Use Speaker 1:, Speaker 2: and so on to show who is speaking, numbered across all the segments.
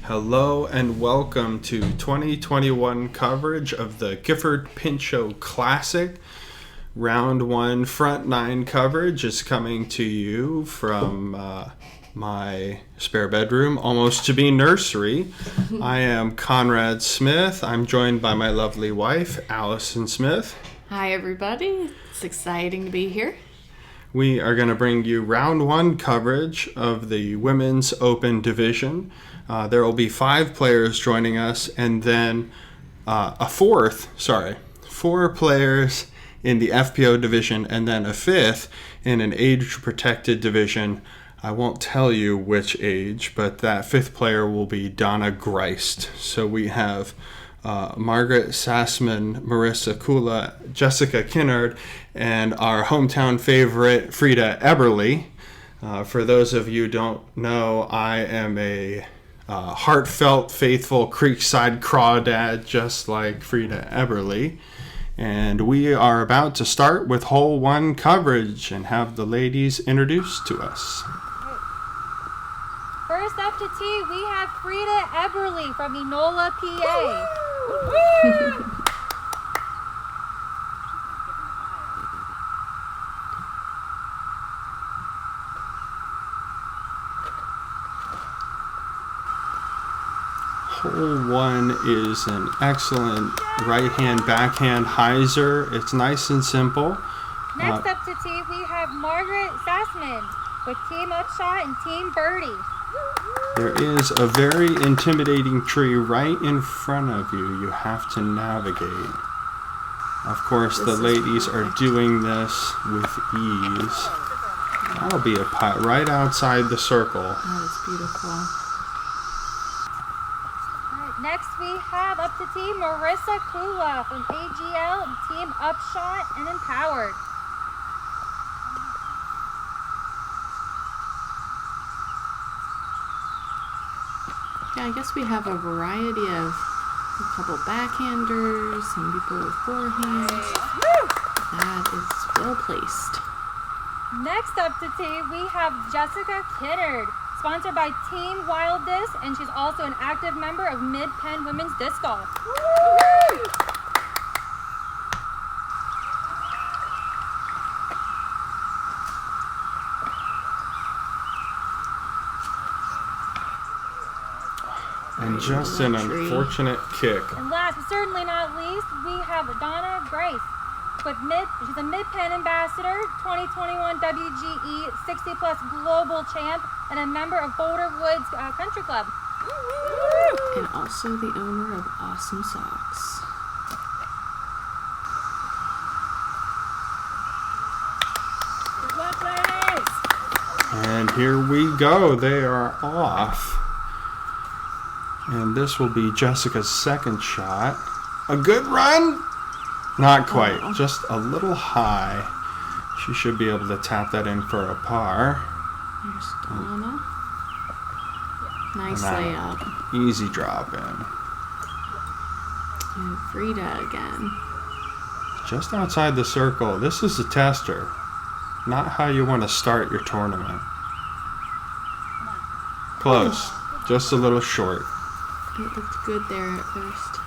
Speaker 1: Hello and welcome to 2021 coverage of the Gifford Pinchot Classic. Round 1 front 9 coverage is coming to you from my spare bedroom, almost to be nursery. I am Conrad Smith. I'm joined by my lovely wife, Allison Smith.
Speaker 2: Hi everybody, it's exciting to be here.
Speaker 1: We are going to bring you round 1 coverage of the Women's Open Division. There will be 5 players joining us, and then four players in the FPO division, and then a 5th in an age-protected division. I won't tell you which age, but that 5th player will be Donna Greist. So we have Margaret Sassman, Marissa Kula, Jessica Kinnard, and our hometown favorite, Frida Eberly. For those of you who don't know, I am a heartfelt, faithful Creekside crawdad, just like Frida Eberly. And we are about to start with hole 1 coverage and have the ladies introduced to us.
Speaker 3: First up to tee, we have Frida Eberly from Enola, PA.
Speaker 1: Hole 1 is an excellent right-hand, backhand hyzer. It's nice and simple.
Speaker 3: Next up to tee, we have Margaret Sassman with Team Upshot and Team Birdie.
Speaker 1: There is a very intimidating tree right in front of you. You have to navigate. Of course, the ladies are doing this with ease. That'll be a putt right outside the circle.
Speaker 2: That is beautiful.
Speaker 3: Next, we have up to tee Marissa Kula from AGL and Team Upshot and Empowered.
Speaker 2: Yeah, I guess we have a variety of a couple backhanders, some people with forehands. That is well placed.
Speaker 3: Next up to tee, we have Jessica Kinnard, sponsored by Team Wild Disc, and she's also an active member of Mid-Penn Women's Disc Golf.
Speaker 1: And just an unfortunate kick.
Speaker 3: And last but certainly not least, we have Donna Grace. She's a Mid-Penn Ambassador, 2021 WGE 60-plus Global Champ, and a member of Boulder Woods Country Club.
Speaker 2: And also the owner of Awesome Socks.
Speaker 1: And here we go. They are off. And this will be Jessica's second shot. A good run? Not quite. Just a little high. She should be able to tap that in for a par.
Speaker 2: Here's Donna. Nice layup.
Speaker 1: Easy drop in.
Speaker 2: And Frida again.
Speaker 1: Just outside the circle. This is a tester. Not how you want to start your tournament. Close. Just a little short.
Speaker 2: It looked good there at first.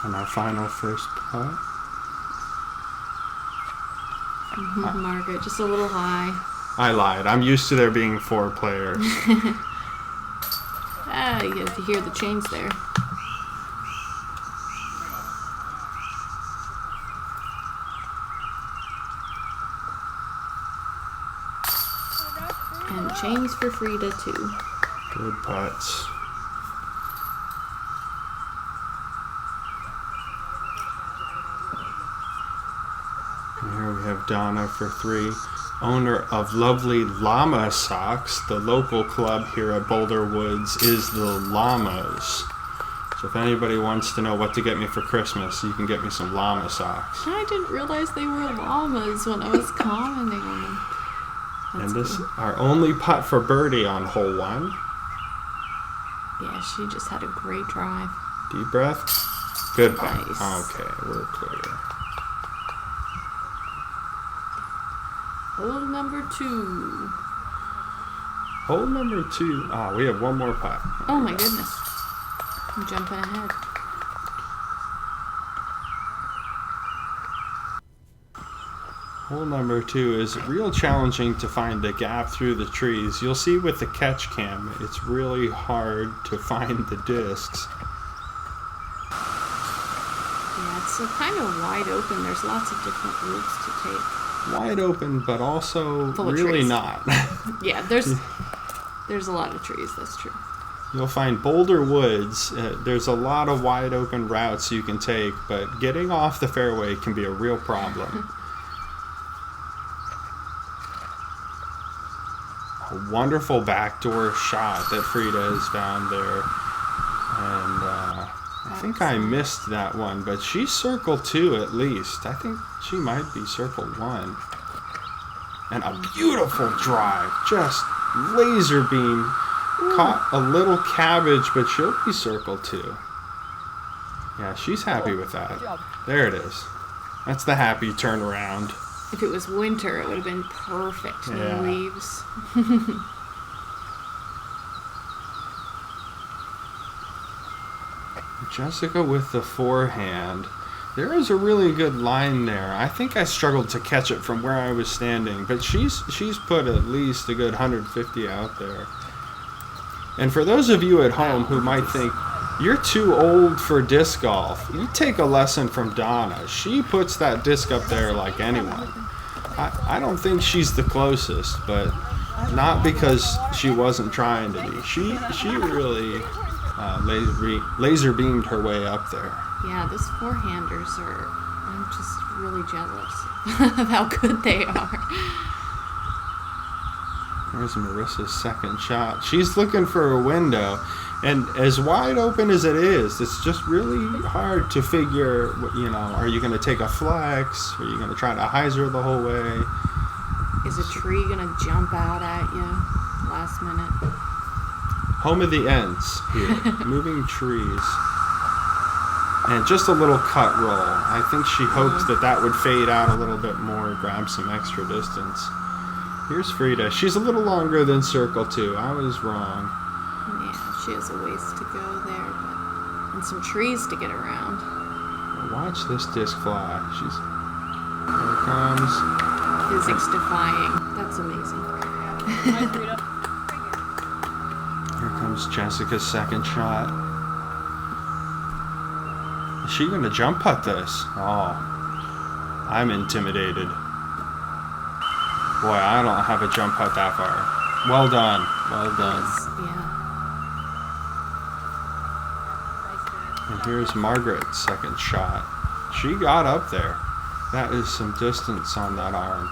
Speaker 1: And our final first putt.
Speaker 2: Margaret, just a little high.
Speaker 1: I lied. I'm used to there being 4 players.
Speaker 2: You have to hear the chains there. And chains for Frida too.
Speaker 1: Good putts. And here we have Donna for 3. Owner of lovely Llama Socks. The local club here at Boulder Woods is the Llamas. So if anybody wants to know what to get me for Christmas, you can get me some llama socks.
Speaker 2: I didn't realize they were llamas when I was commenting on them.
Speaker 1: And this our only putt for birdie on hole 1.
Speaker 2: Yeah, she just had a great drive.
Speaker 1: Deep breath. Good putt.
Speaker 2: Nice.
Speaker 1: Okay, we're clear.
Speaker 2: Hole number 2.
Speaker 1: Hole number 2. We have one more putt.
Speaker 2: Oh my goodness. I'm jumping ahead.
Speaker 1: Hole number 2 is real challenging to find the gap through the trees. You'll see with the catch cam, it's really hard to find the discs.
Speaker 2: Yeah, it's kind of wide open. There's lots of different routes to take.
Speaker 1: Wide open, but also
Speaker 2: Full of
Speaker 1: really
Speaker 2: trees.
Speaker 1: not.
Speaker 2: Yeah, there's a lot of trees, that's true.
Speaker 1: You'll find Boulder Woods. There's a lot of wide open routes you can take, but getting off the fairway can be a real problem. A wonderful backdoor shot that Frida has found there. And I think I missed that one, but she's circle 2 at least. I think she might be circle 1. And a beautiful drive, just laser beam. Caught a little cabbage, but she'll be circle 2. Yeah, she's happy with that. There it is. That's the happy turnaround.
Speaker 2: If it was winter, it would have been perfect. No
Speaker 1: Yeah.
Speaker 2: leaves.
Speaker 1: Jessica with the forehand. There is a really good line there. I think I struggled to catch it from where I was standing, but she's put at least a good 150 out there. And for those of you at home who might think, you're too old for disc golf, you take a lesson from Donna. She puts that disc up there like anyone. I don't think she's the closest, but not because she wasn't trying to be. She really laser beamed her way up there.
Speaker 2: Yeah, those forehanders are... I'm just really jealous of how good they are.
Speaker 1: There's Marissa's second shot. She's looking for a window, and as wide open as it is, it's just really hard to figure, are you going to take a flex? Are you going to try to hyzer the whole way?
Speaker 2: Is a tree going to jump out at you last minute?
Speaker 1: Home of the ends here. Moving trees. And just a little cut roll. I think she hoped that would fade out a little bit more, grab some extra distance. Here's Frida. She's a little longer than circle 2. I was wrong.
Speaker 2: Yeah, she has a ways to go there, and some trees to get around.
Speaker 1: Watch this disc fly. Here it comes.
Speaker 2: Physics defying. That's amazing.
Speaker 1: Here comes Jessica's second shot. Is she going to jump putt this? Oh, I'm intimidated. Boy, I don't have a jump putt that far. Well done. Well done.
Speaker 2: Yeah.
Speaker 1: And here's Margaret's second shot. She got up there. That is some distance on that arm.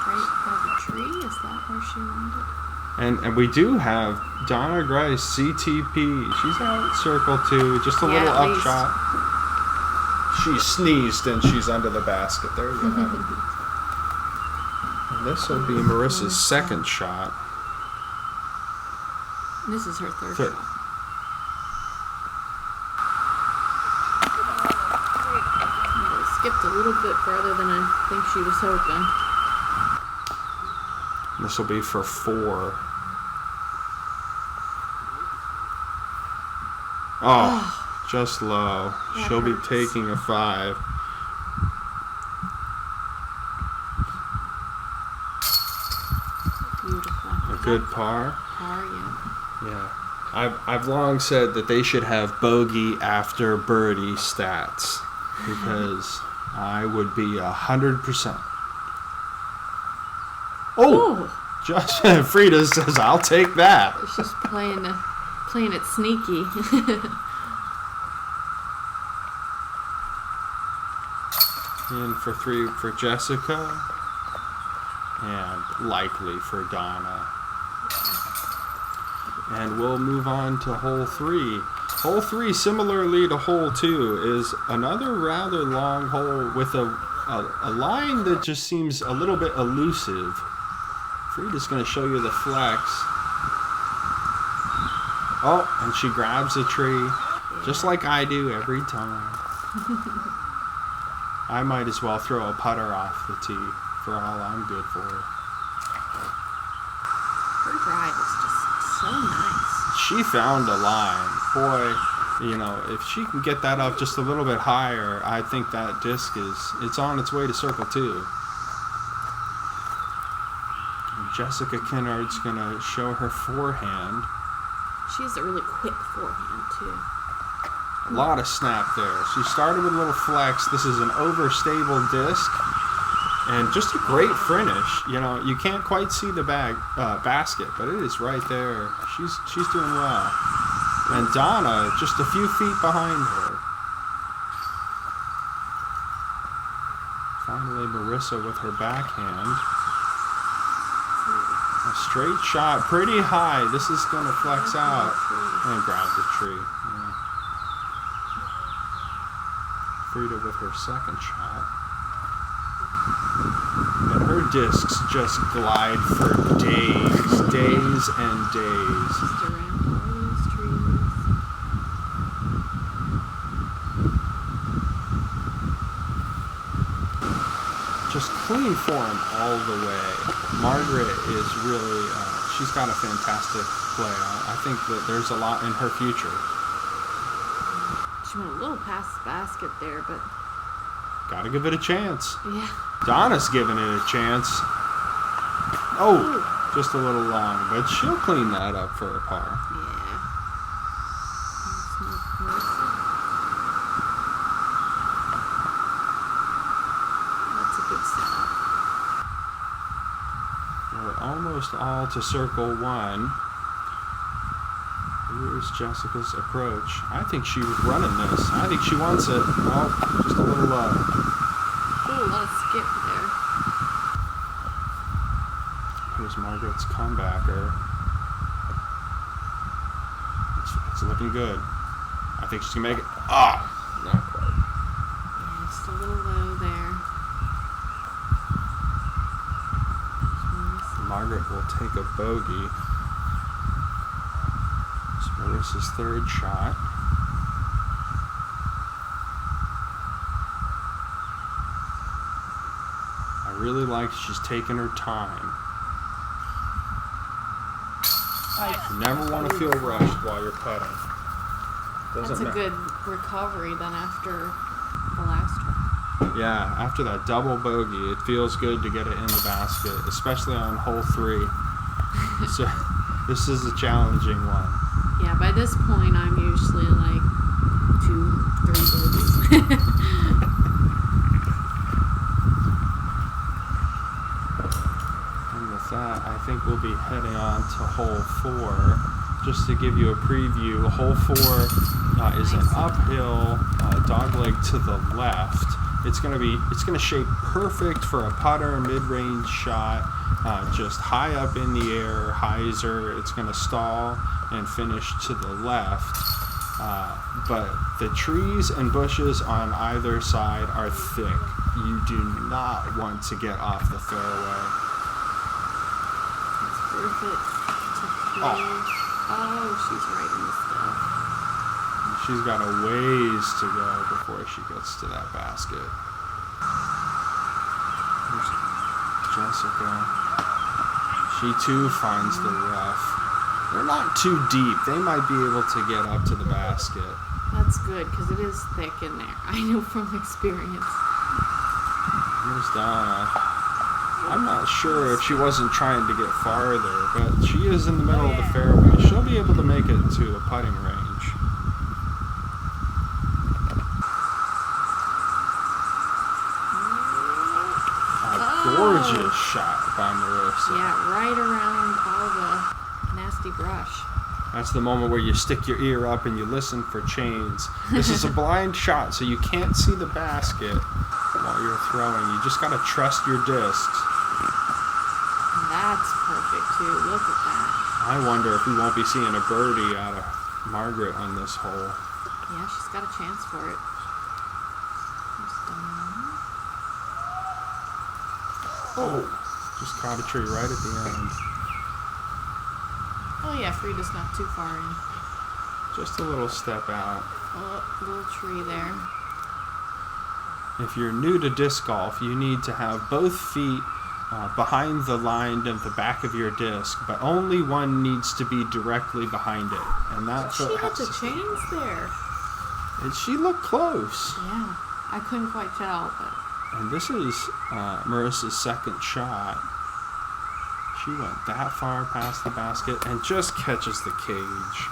Speaker 2: Right by the tree? Is that where she landed?
Speaker 1: And we do have Donna Grice, CTP. She's out circle 2, just a little
Speaker 2: at least.
Speaker 1: upshot. She sneezed and she's under the basket. There you have it. And this will be Marissa's second shot.
Speaker 2: This is her third shot. Skipped a little bit further than I think she was hoping.
Speaker 1: This will be for 4. Oh, just low.
Speaker 2: That
Speaker 1: She'll be
Speaker 2: hurts.
Speaker 1: taking a 5.
Speaker 2: Beautiful.
Speaker 1: A good par.
Speaker 2: Par, yeah.
Speaker 1: Yeah. I've long said that they should have bogey after birdie stats because I would be 100%. Oh! Just Frida says, I'll take that.
Speaker 2: It's just playing it sneaky.
Speaker 1: In for 3 for Jessica. And likely for Donna. And we'll move on to hole 3. Hole 3, similarly to hole 2, is another rather long hole with a line that just seems a little bit elusive. Frida's going to show you the flex. Oh, and she grabs a tree, just like I do every time. I might as well throw a putter off the tee for all I'm good for.
Speaker 2: Her drive is just so nice.
Speaker 1: She found a line. Boy, you know, if she can get that up just a little bit higher, I think that disc it's on its way to circle 2. Jessica Kinnard's going to show her forehand.
Speaker 2: She has a really quick forehand, too.
Speaker 1: A lot of snap there. She started with a little flex. This is an overstable disc. And just a great finish. You know, you can't quite see the basket, but it is right there. She's doing well. And Donna just a few feet behind her. Finally, Marissa with her backhand. A straight shot, pretty high. This is going to flex out and grab the tree. Yeah. Frida with her second shot. And her discs just glide for days and days.
Speaker 2: Just around all those trees.
Speaker 1: Just clean form all the way. Margaret is really, she's got a fantastic play. I think that there's a lot in her future.
Speaker 2: She went a little past the basket there, but...
Speaker 1: Gotta give it a chance.
Speaker 2: Yeah.
Speaker 1: Donna's giving it a chance. Oh, just a little long, but she'll clean that up for a par.
Speaker 2: Yeah. That's a good setup.
Speaker 1: We're almost all to circle 1. Here's Jessica's approach. I think she was running this. I think she wants it. Oh, just a little
Speaker 2: Ooh, a lot of skip there.
Speaker 1: Here's Margaret's comebacker. It's looking good. I think she can make it. Ah! Not quite.
Speaker 2: Yeah, just a little low there.
Speaker 1: Margaret will take a bogey. It's Marissa's third shot. I really like she's taking her time. You never want to feel rushed while you're putting.
Speaker 2: That's a good recovery then after the last try.
Speaker 1: Yeah, after that double bogey, it feels good to get it in the basket, especially on hole 3. So this is a challenging one.
Speaker 2: Yeah, by this point I'm usually like 2-3 bogeys.
Speaker 1: And with that, I think we'll be heading on to hole 4. Just to give you a preview, hole 4 is an uphill dogleg to the left. It's gonna shape perfect for a putter mid-range shot, just high up in the air, hyzer. It's gonna stall and finish to the left. But the trees and bushes on either side are thick. You do not want to get off the fairway.
Speaker 2: It's perfect to play. Oh, she's right in the stuff.
Speaker 1: She's got a ways to go before she gets to that basket. Here's Jessica. She too finds the rough. They're not too deep. They might be able to get up to the basket.
Speaker 2: That's good because it is thick in there. I know from experience.
Speaker 1: Here's Donna. I'm not sure if she wasn't trying to get farther, but she is in the middle of the fairway. She'll be able to make it to a putting range. Gorgeous shot by Marissa.
Speaker 2: Yeah, right around all the nasty brush.
Speaker 1: That's the moment where you stick your ear up and you listen for chains. This is a blind shot, so you can't see the basket while you're throwing. You just gotta trust your discs.
Speaker 2: And that's perfect too. Look at that.
Speaker 1: I wonder if we won't be seeing a birdie out of Margaret on this hole.
Speaker 2: Yeah, she's got a chance for it.
Speaker 1: Oh, just caught a tree right at the end.
Speaker 2: Oh yeah, Frida's not too far in.
Speaker 1: Just a little step out.
Speaker 2: Oh, little tree there.
Speaker 1: if you're new to disc golf, you need to have both feet behind the line of the back of your disc, but only one needs to be directly behind it. And that
Speaker 2: She
Speaker 1: foot
Speaker 2: had
Speaker 1: has
Speaker 2: the
Speaker 1: to
Speaker 2: chains there.
Speaker 1: And she looked close.
Speaker 2: Yeah, I couldn't quite tell, but
Speaker 1: And this is Marissa's second shot. She went that far past the basket and just catches the cage.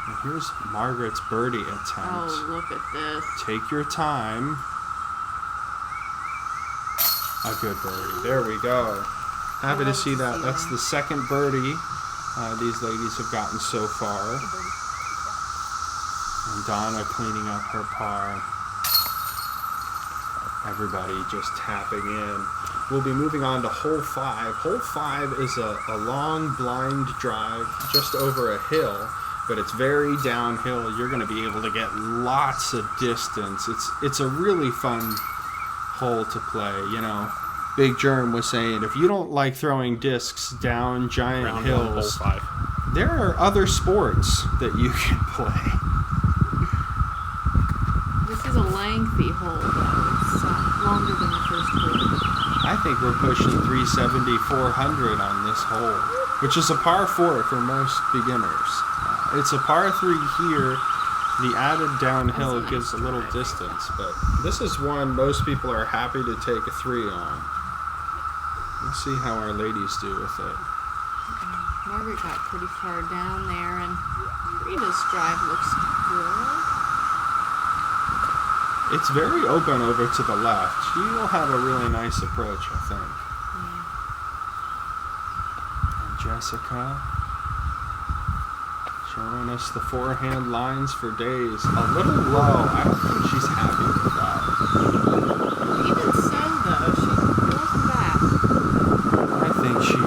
Speaker 1: And here's Margaret's birdie attempt.
Speaker 2: oh, look at this.
Speaker 1: Take your time. A good birdie. There we go. Happy to see that. That's the second birdie these ladies have gotten so far. And Donna cleaning up her par. Everybody just tapping in. We'll be moving on to hole 5. Hole 5 is a long blind drive just over a hill, but it's very downhill. You're going to be able to get lots of distance. It's a really fun hole to play. You know, Big Germ was saying, if you don't like throwing discs down giant hills,
Speaker 4: hole 5.
Speaker 1: there are other sports that you can play.
Speaker 2: This is a lengthy hole, though. It's longer than the first hole.
Speaker 1: I think we're pushing 370, 400 on this hole, which is a par 4 for most beginners. It's a par 3 here. The added downhill gives a little distance, but this is one most people are happy to take a 3 on. Let's see how our ladies do with it.
Speaker 2: Margaret got pretty far down there, and Rita's drive looks good.
Speaker 1: It's very open over to the left. She will have a really nice approach, I think. And Jessica showing us the forehand lines for days. A little low. I don't think she's happy with that.
Speaker 2: Even so, though, she wasn't bad.
Speaker 1: I think she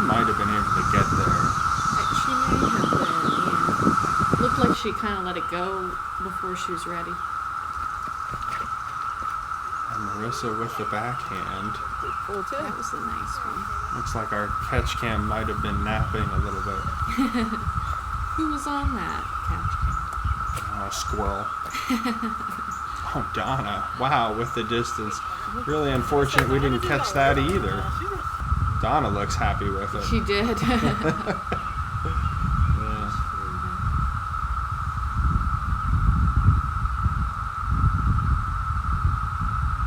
Speaker 1: might have been able to get there.
Speaker 2: She may have been, yeah. Looked like she kind of let it go before she was ready.
Speaker 1: And Marissa with the backhand.
Speaker 2: That was a nice one.
Speaker 1: Looks like our catch cam might have been napping a little bit.
Speaker 2: Who was on that catch cam?
Speaker 1: Squirrel. Oh, Donna. Wow, with the distance. Really unfortunate we didn't catch that either. Donna looks happy with it.
Speaker 2: She did.
Speaker 1: Yeah.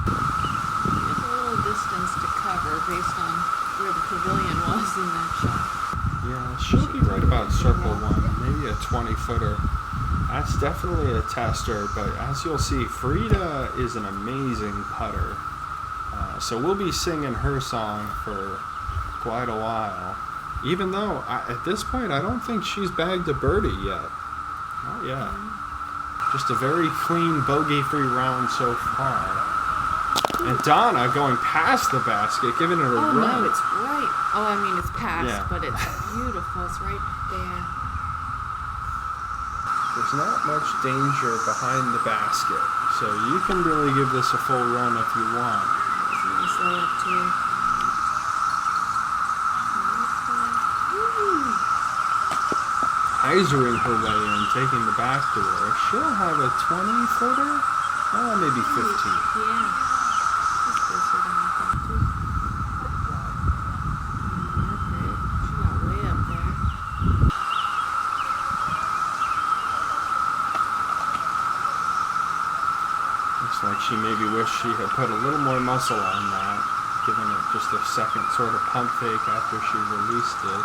Speaker 2: There's a little distance to cover based on where the pavilion was in that shot.
Speaker 1: Yeah, she'll be right about circle 1, maybe a 20-footer. That's definitely a tester, but as you'll see, Frida is an amazing putter. So we'll be singing her song for quite a while. Even though, at this point, I don't think she's bagged a birdie yet. Not yet. Just a very clean, bogey-free round so far. And Donna going past the basket, giving it a run.
Speaker 2: Oh, no, it's right. Oh, I mean, it's past,
Speaker 1: Yeah.
Speaker 2: but it's beautiful. It's right there.
Speaker 1: There's not much danger behind the basket, so you can really give this a full run if you want.
Speaker 2: It's a nice layup, too.
Speaker 1: Isering her way in, taking the back door. She'll have a 20-footer? Maybe 15.
Speaker 2: Yeah. That's closer than I thought, too. Okay. She got way up there.
Speaker 1: Looks like she maybe wished she had put a little more muscle on that, giving it just a second sort of pump fake after she released it.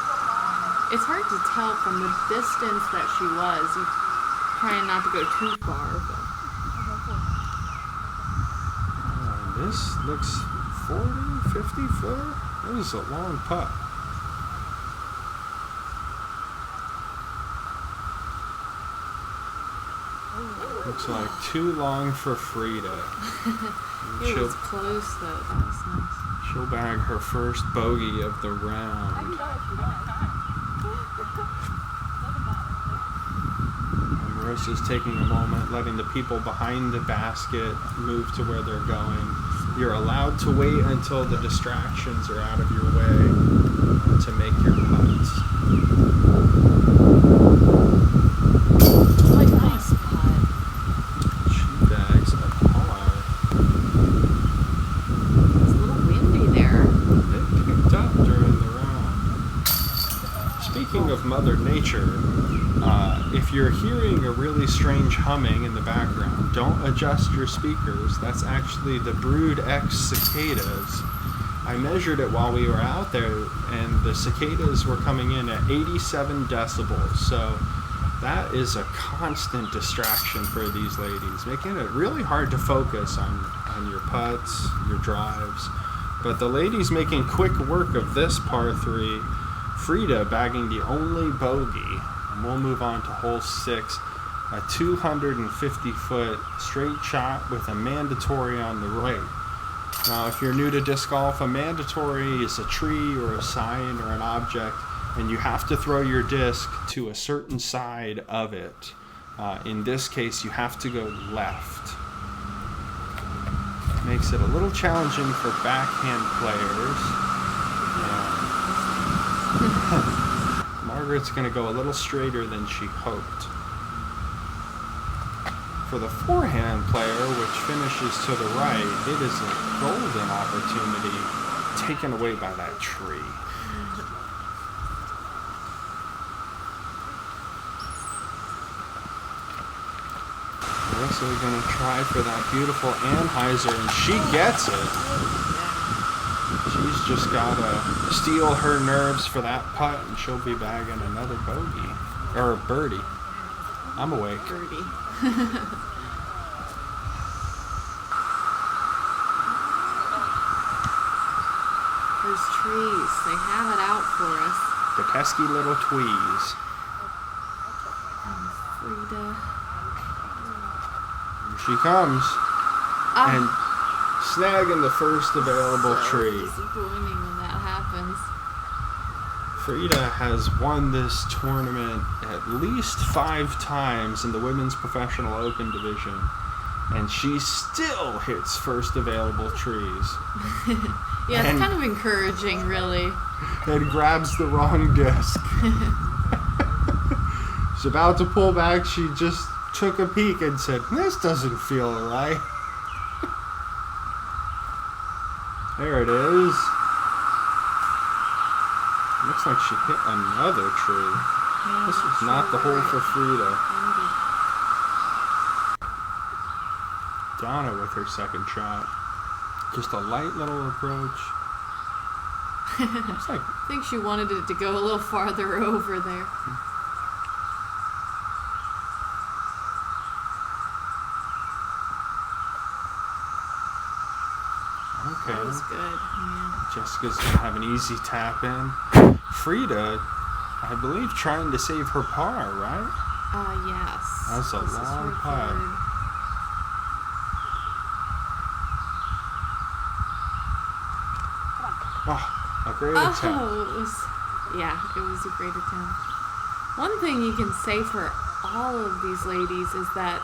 Speaker 2: It's hard to tell from the distance that she was. You trying not to go too far, but
Speaker 1: This looks 40, 50 footer. This is a long putt. Looks like too long for Frida.
Speaker 2: it was close though. That was nice.
Speaker 1: She'll bag her first bogey of the round. And Marissa's taking a moment, letting the people behind the basket move to where they're going. You're allowed to wait until the distractions are out of your way to make your putts.
Speaker 2: Like nice putt.
Speaker 1: She of Mother Nature. If you're hearing a really strange humming in the background, don't adjust your speakers. That's actually the Brood X cicadas. I measured it while we were out there, and the cicadas were coming in at 87 decibels. So that is a constant distraction for these ladies, making it really hard to focus on your putts, your drives. But the ladies making quick work of this par 3. Frida bagging the only bogey. And we'll move on to hole 6. A 250-foot straight shot with a mandatory on the right. Now, if you're new to disc golf, a mandatory is a tree or a sign or an object, and you have to throw your disc to a certain side of it. In this case, you have to go left. Makes it a little challenging for backhand players. Margaret's going to go a little straighter than she hoped. For the forehand player, which finishes to the right, it is a golden opportunity taken away by that tree. Marissa's going to try for that beautiful Anheuser, and she gets it. She's just got to steel her nerves for that putt, and she'll be bagging another bogey. Or a birdie. I'm awake.
Speaker 2: Birdie. Those trees, they have it out for us.
Speaker 1: The pesky little tweez.
Speaker 2: Frida.
Speaker 1: Here she comes. And snagging the first available tree.
Speaker 2: Disappointing when that happens.
Speaker 1: Frida has won this tournament at least 5 times in the Women's Professional Open division, and she still hits first available trees.
Speaker 2: Yeah, it's kind of encouraging, really.
Speaker 1: And grabs the wrong disc. She's about to pull back. She just took a peek and said, "This doesn't feel right." There it is. Looks like she hit another tree.
Speaker 2: Yeah,
Speaker 1: This is not the hole for Frida. Donna with her second shot. Just a light little approach. Looks like
Speaker 2: I think she wanted it to go a little farther over there.
Speaker 1: okay.
Speaker 2: That was good. Yeah.
Speaker 1: Jessica's gonna have an easy tap in. Frida, I believe, trying to save her par, right?
Speaker 2: Yes.
Speaker 1: That's a
Speaker 2: This is
Speaker 1: long
Speaker 2: her
Speaker 1: putt.
Speaker 2: third.
Speaker 1: Oh, a great attempt.
Speaker 2: It was a great attempt. One thing you can say for all of these ladies is that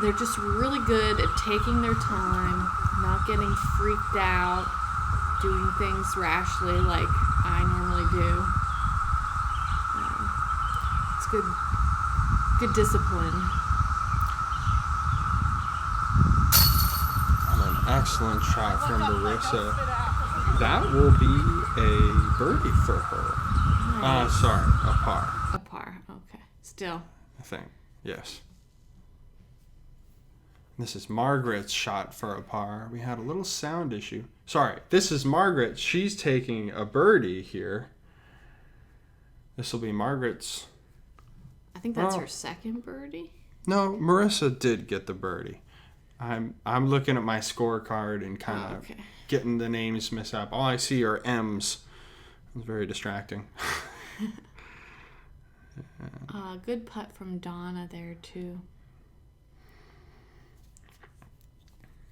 Speaker 2: they're just really good at taking their time, not getting freaked out, doing things rashly like I normally do. It's good discipline.
Speaker 1: And an excellent shot from Marissa. That will be a birdie for her.
Speaker 2: Nice.
Speaker 1: Sorry, a par.
Speaker 2: A par. Okay. Still.
Speaker 1: I think. Yes. This is Margaret's shot for a par. We had a little sound issue. Sorry, this is Margaret. She's taking a birdie here. This will be Margaret's.
Speaker 2: I think that's her second birdie.
Speaker 1: No, Marissa did get the birdie. I'm looking at my scorecard and kind of getting the names mixed up. All I see are M's. It's very distracting.
Speaker 2: Good putt from Donna there too.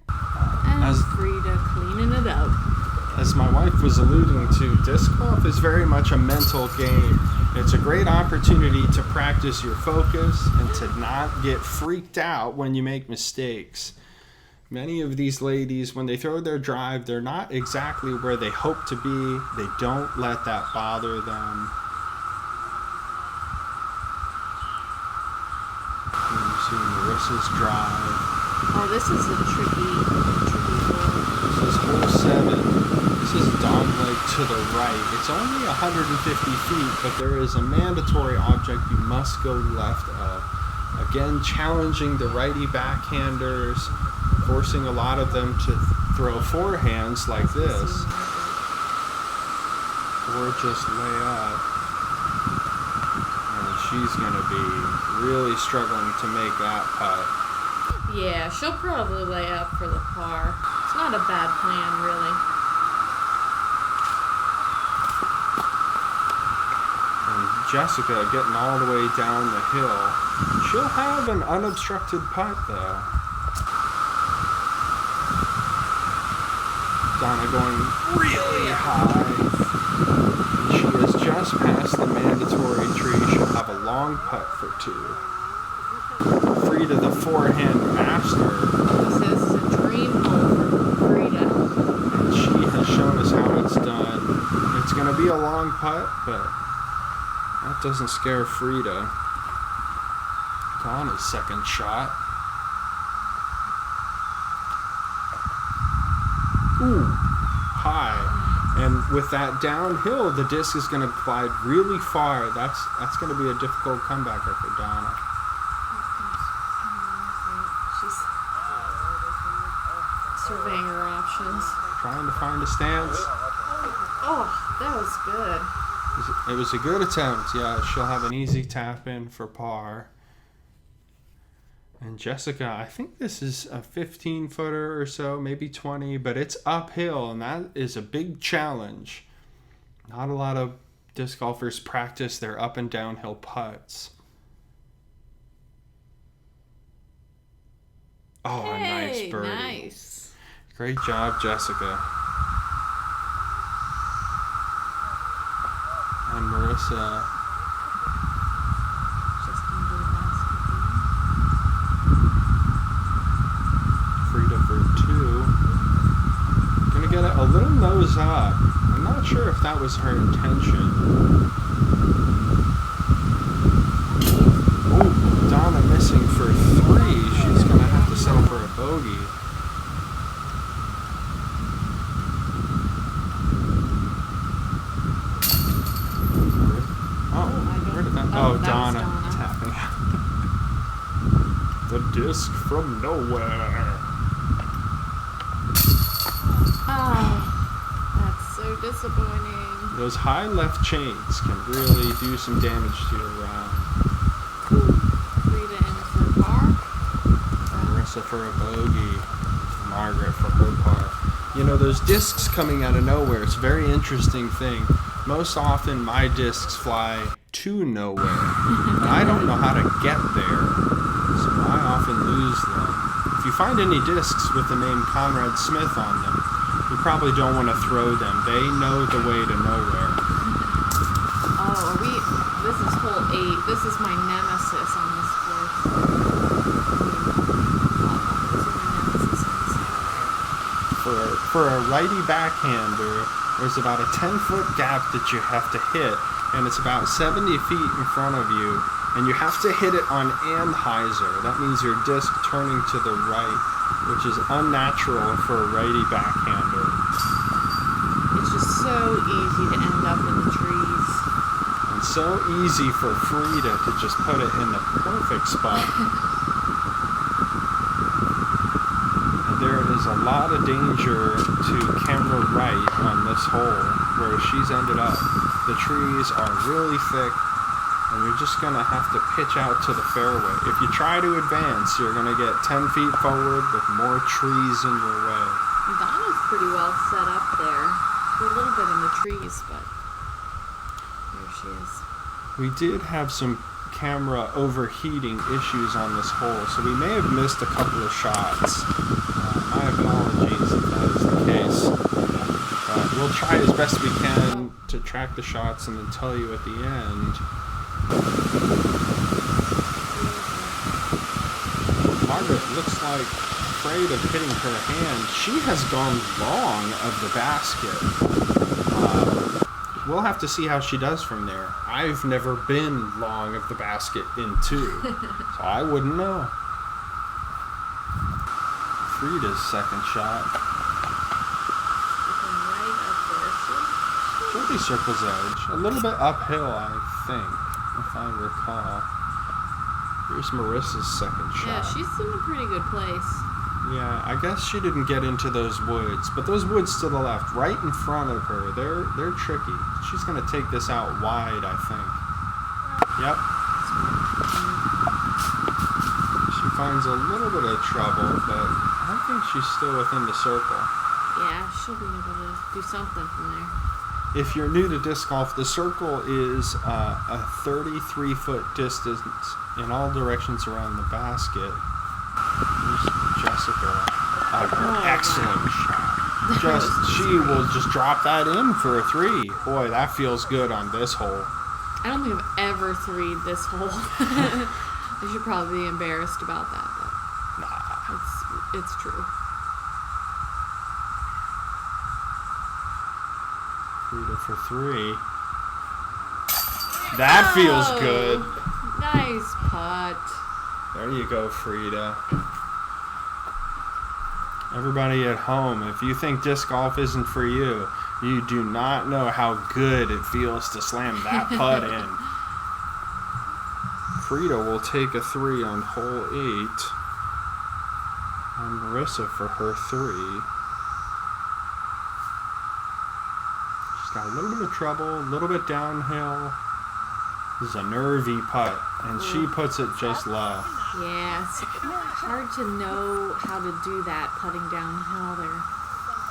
Speaker 2: And Frida cleaning it up.
Speaker 1: As my wife was alluding to, disc golf is very much a mental game. It's a great opportunity to practice your focus and to not get freaked out when you make mistakes. Many of these ladies, when they throw their drive, they're not exactly where they hope to be. They don't let that bother them. And you see Marissa's drive.
Speaker 2: Oh, this is a tricky hole.
Speaker 1: This is hole 7. This is dogleg to the right. It's only 150 feet, but there is a mandatory object you must go left of. Again, challenging the righty backhanders, forcing a lot of them to throw forehands like this, or just lay up. And she's going to be really struggling to make that putt.
Speaker 2: Yeah, she'll probably lay up for the par. It's not a bad plan, really.
Speaker 1: And Jessica getting all the way down the hill. She'll have an unobstructed putt, though. Donna going really high. She has just passed the mandatory tree. She'll have a long putt for 2. Frida, the forehand master.
Speaker 2: This is a dream hole for Frida.
Speaker 1: And she has shown us how it's done. It's going to be a long putt, but that doesn't scare Frida. Donna's second shot. Ooh, high. And with that downhill, the disc is going to glide really far. That's going to be a difficult comebacker for Donna.
Speaker 2: She's surveying her options.
Speaker 1: Trying to find a stance.
Speaker 2: Oh, that was good.
Speaker 1: It was a good attempt. Yeah, she'll have an easy tap in for par. And Jessica, I think this is a 15-footer or so, maybe 20, but it's uphill, and that is a big challenge. Not a lot of disc golfers practice their up and downhill putts. Oh, a nice birdie.
Speaker 2: Nice.
Speaker 1: Great job, Jessica. And Marissa.
Speaker 2: Just gonna do the basket.
Speaker 1: Frida for 2. Gonna get it a little nose up. I'm not sure if that was her intention. Oh, Donna missing for 3. She's gonna have to settle for a bogey. Where did that? Oh, Donna tapping out. The disc from nowhere.
Speaker 2: Oh, that's so disappointing.
Speaker 1: Those high left chains can really do some damage to your round.
Speaker 2: Frida in for par.
Speaker 1: Marissa for a bogey. Margaret for her par. You know, those discs coming out of nowhere, it's a very interesting thing. Most often my discs fly to nowhere. And I don't know how to get there. So I often lose them. If you find any discs with the name Conrad Smith on them, you probably don't want to throw them. They know the way to nowhere.
Speaker 2: Oh, this is hole 8. This is my nemesis on this course.
Speaker 1: For a righty backhander, there's about a 10-foot gap that you have to hit, and it's about 70 feet in front of you, and you have to hit it on anhyzer. That means your disc turning to the right, which is unnatural for a righty backhander.
Speaker 2: It's just so easy to end up in the trees.
Speaker 1: And so easy for Frida to just put it in the perfect spot. There is a lot of danger to camera right on this hole where she's ended up. The trees are really thick, and you're just going to have to pitch out to the fairway. If you try to advance, you're going to get 10 feet forward with more trees in your way.
Speaker 2: Donna's pretty well set up there. We're a little bit in the trees, but there she is.
Speaker 1: We did have some camera overheating issues on this hole, so we may have missed a couple of shots. My apologies if that is the case. But we'll try as best we can to track the shots and then tell you at the end. Margaret looks like afraid of hitting her hand. She has gone long of the basket. We'll have to see how she does from there. I've never been long of the basket in 2, so I wouldn't know. Frida's second shot.
Speaker 2: Looking right up
Speaker 1: pretty circle's edge. A little bit uphill, I think, if I recall. Here's Marissa's second shot.
Speaker 2: Yeah, she's in a pretty good place.
Speaker 1: Yeah, I guess she didn't get into those woods, but those woods to the left, right in front of her, they're tricky. She's gonna take this out wide, I think. Yep. She finds a little bit of trouble, but I think she's still within the circle.
Speaker 2: Yeah, she'll be able to do something from there.
Speaker 1: If you're new to disc golf, the circle is a 33-foot distance in all directions around the basket. Here's Jessica. Excellent shot. She will just drop that in for a 3. Boy, that feels good on this hole.
Speaker 2: I don't think I've ever threed this hole. I should probably be embarrassed about that, but
Speaker 1: Nah.
Speaker 2: it's true.
Speaker 1: Frida for 3. That feels good.
Speaker 2: Nice putt.
Speaker 1: There you go, Frida. Everybody at home, if you think disc golf isn't for you, you do not know how good it feels to slam that putt in. Frida will take a 3 on hole 8. And Marissa for her 3. She's got a little bit of trouble, a little bit downhill. This is a nervy putt, and she puts it just low.
Speaker 2: Yeah, it's hard to know how to do that putting downhill there.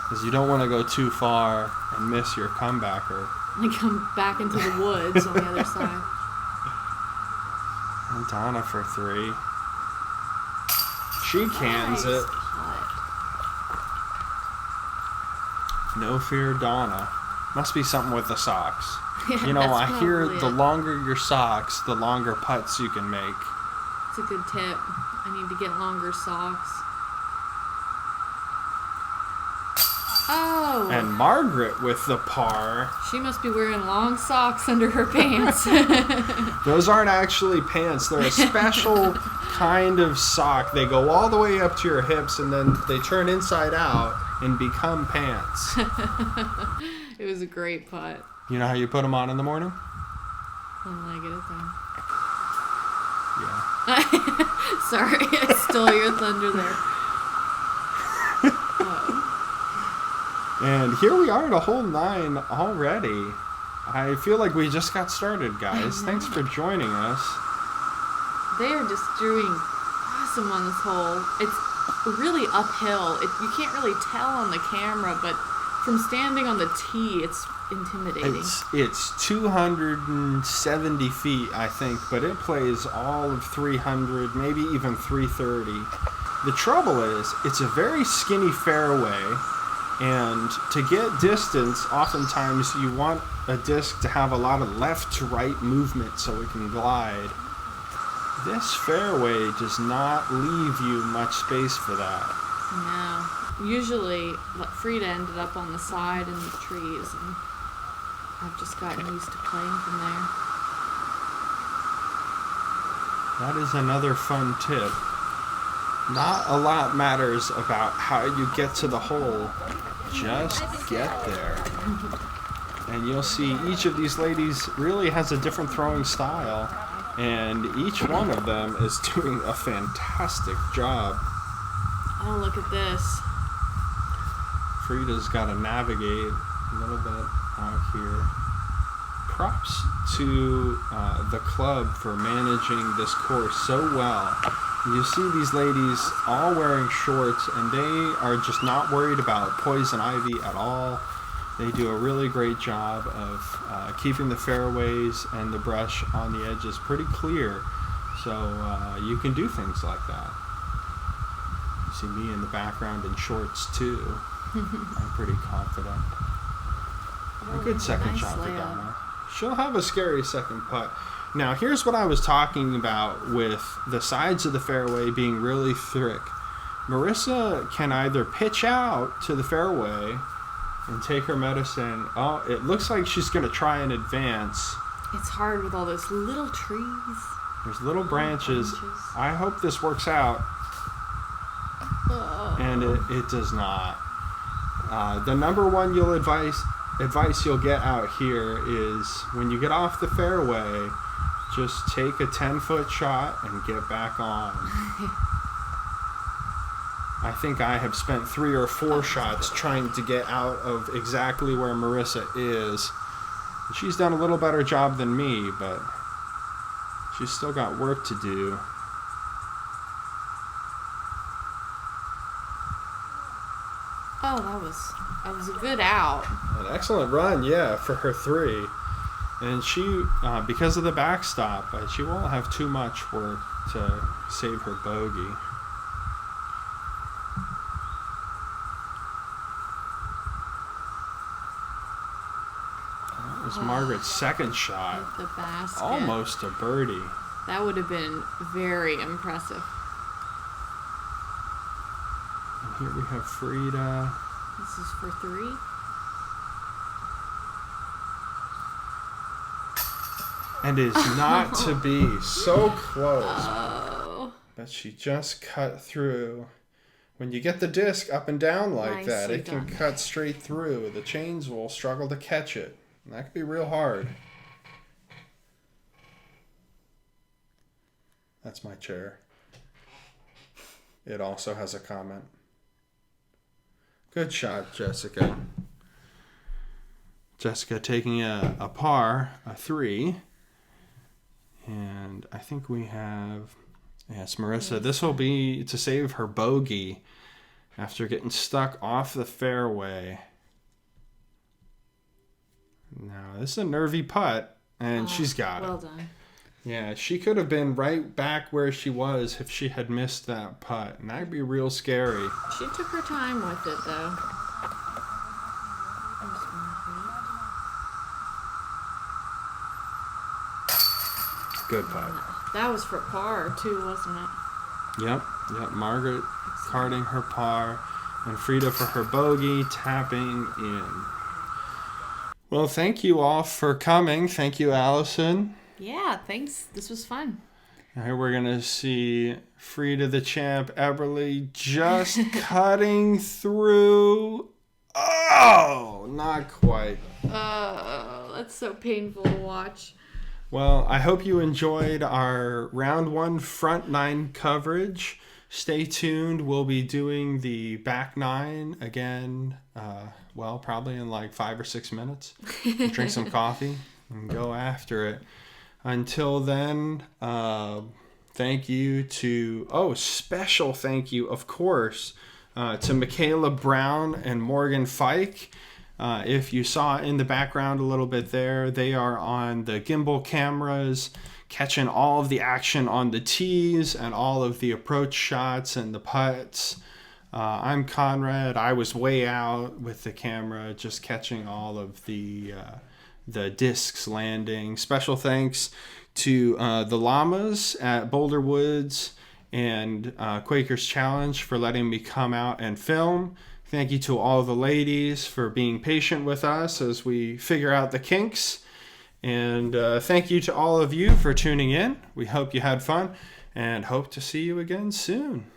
Speaker 1: Because you don't want to go too far and miss your comebacker.
Speaker 2: And come back into the woods on the other side.
Speaker 1: And Donna for 3. She cans it.
Speaker 2: Putt.
Speaker 1: No fear, Donna. Must be something with the socks.
Speaker 2: Yeah,
Speaker 1: You know,
Speaker 2: that's
Speaker 1: I hear
Speaker 2: probably
Speaker 1: the
Speaker 2: it.
Speaker 1: longer your socks, the longer putts you can make.
Speaker 2: It's a good tip. I need to get longer socks. Oh!
Speaker 1: And Margaret with the par.
Speaker 2: She must be wearing long socks under her pants.
Speaker 1: Those aren't actually pants. They're a special kind of sock. They go all the way up to your hips and then they turn inside out and become pants.
Speaker 2: It was a great putt.
Speaker 1: You know how you put them on in the morning?
Speaker 2: When I get it done.
Speaker 1: Yeah.
Speaker 2: Sorry, I stole your thunder there. Uh-oh.
Speaker 1: And here we are at a hole 9 already. I feel like we just got started, guys. Thanks for joining us.
Speaker 2: They are just doing awesome on this hole. It's really uphill. You can't really tell on the camera, but from standing on the tee, it's intimidating.
Speaker 1: It's 270 feet, I think, but it plays all of 300, maybe even 330. The trouble is, it's a very skinny fairway, and to get distance, oftentimes you want a disc to have a lot of left to right movement so it can glide. This fairway does not leave you much space for that.
Speaker 2: No. Usually, Frida ended up on the side in the trees, and I've just gotten used to playing from there.
Speaker 1: That is another fun tip. Not a lot matters about how you get to the hole. Just get there. And you'll see each of these ladies really has a different throwing style, and each one of them is doing a fantastic job.
Speaker 2: Oh, look at this.
Speaker 1: Frida's got to navigate a little bit out here. Props to the club for managing this course so well. You see these ladies all wearing shorts, and they are just not worried about poison ivy at all. They do a really great job of keeping the fairways and the brush on the edges pretty clear, so you can do things like that. You see me in the background in shorts too. I'm pretty confident. A good second
Speaker 2: nice
Speaker 1: shot for
Speaker 2: layout.
Speaker 1: Donna. She'll have a scary second putt. Now, here's what I was talking about with the sides of the fairway being really thick. Marissa can either pitch out to the fairway and take her medicine. Oh, it looks like she's going to try and advance.
Speaker 2: It's hard with all those little trees.
Speaker 1: There's little branches. I hope this works out.
Speaker 2: Oh.
Speaker 1: And it does not. The number one you'll advise, advice you'll get out here is when you get off the fairway, just take a 10-foot shot and get back on. I think I have spent 3 or 4 shots trying to get out of exactly where Marissa is. She's done a little better job than me, but she's still got work to do.
Speaker 2: Oh, that was a good out.
Speaker 1: An excellent run, yeah, for her 3. And she, because of the backstop, she won't have too much work to save her bogey. That was Margaret's second shot.
Speaker 2: With the basket.
Speaker 1: Almost a birdie.
Speaker 2: That would have been very impressive.
Speaker 1: And here we have Frida.
Speaker 2: This is for 3.
Speaker 1: And is not to be. So close.
Speaker 2: Oh.
Speaker 1: But she just cut through. When you get the disc up and down like that, it can cut straight through. The chains will struggle to catch it. And that could be real hard. That's my chair. It also has a comment. Good shot, Jessica. Jessica taking a par, a 3. And I think we have... Yes, Marissa. This will be to save her bogey after getting stuck off the fairway. Now, this is a nervy putt, and she's got it.
Speaker 2: Well done.
Speaker 1: Yeah, she could have been right back where she was if she had missed that putt, and that'd be real scary.
Speaker 2: She took her time with it, though.
Speaker 1: Good putt.
Speaker 2: That was for par, too, wasn't it?
Speaker 1: Yep. Margaret carding her par, and Frida for her bogey, tapping in. Well, thank you all for coming. Thank you, Allison.
Speaker 2: Yeah, thanks. This was fun.
Speaker 1: Here we're going to see Frida the champ, Eberly, just cutting through. Oh, not quite.
Speaker 2: That's so painful to watch.
Speaker 1: Well, I hope you enjoyed our round 1 front 9 coverage. Stay tuned. We'll be doing the back 9 again, probably in like 5 or 6 minutes. Drink some coffee and go after it. Until then, thank you to... special thank you, of course, to Michaela Brown and Morgan Fike. If you saw in the background a little bit there, they are on the gimbal cameras, catching all of the action on the tees and all of the approach shots and the putts. I'm Conrad. I was way out with the camera, just catching all of the discs landing. Special thanks to the Llamas at Boulder Woods and Quakers Challenge for letting me come out and film. Thank you to all the ladies for being patient with us as we figure out the kinks. And thank you to all of you for tuning in. We hope you had fun and hope to see you again soon.